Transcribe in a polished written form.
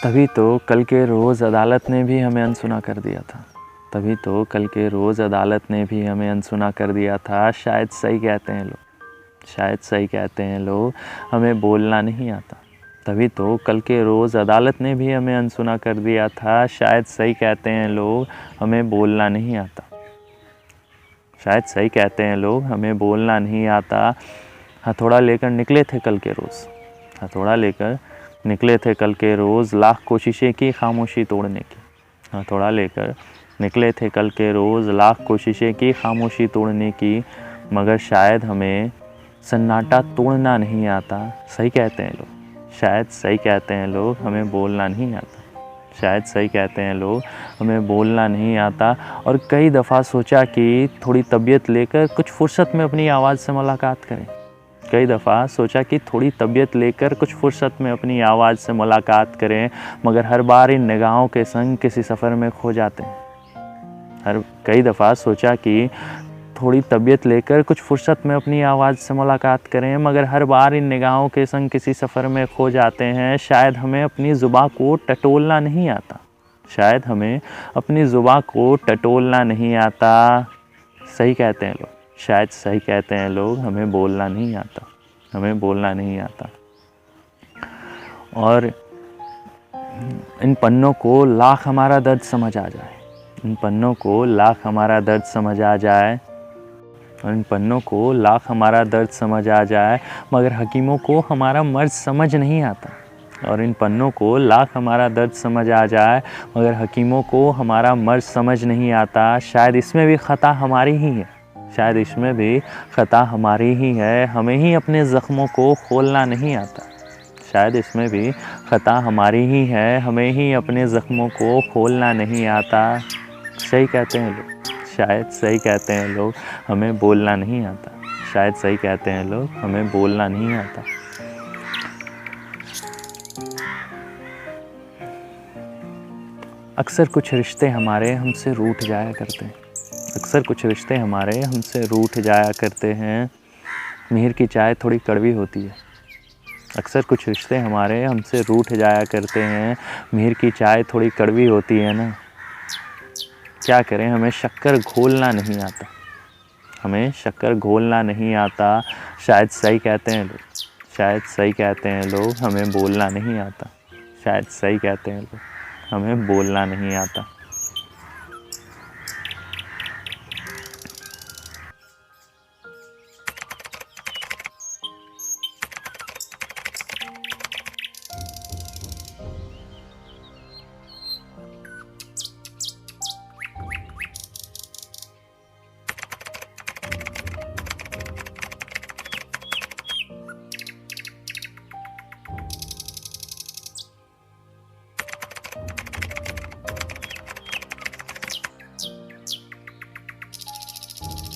तभी तो कल के रोज़ अदालत ने भी हमें अनसुना कर दिया था। तभी तो कल के रोज़ अदालत ने भी हमें अनसुना कर दिया था। शायद सही कहते हैं लोग, शायद सही कहते हैं लोग, हमें बोलना नहीं आता। तभी तो कल के रोज़ अदालत ने भी हमें अनसुना कर दिया था। शायद सही कहते हैं लोग, हमें बोलना नहीं आता। शायद सही कहते हैं लोग, हमें बोलना नहीं आता। हथौड़ा लेकर निकले थे कल के रोज़, हथौड़ा लेकर निकले थे कल के रोज़, लाख कोशिशें की खामोशी तोड़ने की। हथौड़ा लेकर निकले थे कल के रोज़, लाख कोशिशें की खामोशी तोड़ने की, मगर शायद हमें सन्नाटा तोड़ना नहीं आता। सही कहते हैं लोग, शायद सही कहते हैं लोग, हमें बोलना नहीं आता। शायद सही कहते हैं लोग, हमें बोलना नहीं आता। और कई दफ़ा सोचा कि थोड़ी तबीयत लेकर कुछ फुर्सत में अपनी आवाज़ से मुलाकात करें। कई दफ़ा सोचा कि थोड़ी तबीयत लेकर कुछ फुर्सत में अपनी आवाज़ से मुलाकात करें, मगर हर बार इन निगाहों के संग किसी सफ़र में खो जाते हैं। कई दफ़ा सोचा कि थोड़ी तबीयत लेकर कुछ फुर्सत में अपनी आवाज़ से मुलाकात करें, मगर हर बार इन निगाहों के संग किसी सफ़र में खो जाते हैं। शायद हमें अपनी ज़ुबान को टटोलना नहीं आता। शायद हमें अपनी ज़ुबान को टटोलना नहीं आता। सही कहते हैं लोग, शायद सही कहते हैं लोग, हमें बोलना नहीं आता। हमें बोलना नहीं आता। और इन पन्नों को लाख हमारा दर्द समझ आ जाए, इन पन्नों को लाख हमारा दर्द समझ आ जाए, और इन पन्नों को लाख हमारा दर्द समझ आ जाए, मगर हकीमों को हमारा मर्ज़ समझ नहीं आता। और इन पन्नों को लाख हमारा दर्द समझ आ जाए, मगर हकीमों को हमारा मर्ज़ समझ नहीं आता। शायद इसमें भी ख़ता हमारी ही है, शायद इसमें भी ख़ता हमारी ही है, हमें ही अपने ज़ख्मों को खोलना नहीं आता। शायद इसमें भी ख़ता हमारी ही है, हमें ही अपने ज़ख्मों को खोलना नहीं आता। सही कहते हैं लोग, शायद सही कहते हैं लोग, हमें बोलना नहीं आता। शायद सही कहते हैं लोग, हमें बोलना नहीं आता। अक्सर कुछ रिश्ते हमारे हमसे रूठ जाया करते हैं, अक्सर कुछ रिश्ते हमारे हमसे रूठ जाया करते हैं। मीर की चाय थोड़ी कड़वी होती है। अक्सर कुछ रिश्ते हमारे हमसे रूठ जाया करते हैं। मीर की चाय थोड़ी कड़वी होती है ना। क्या करें, हमें शक्कर घोलना नहीं आता। हमें शक्कर घोलना नहीं आता। शायद सही कहते हैं लोग, शायद सही कहते हैं लोग, हमें बोलना नहीं आता। शायद सही कहते हैं लोग, हमें बोलना नहीं आता।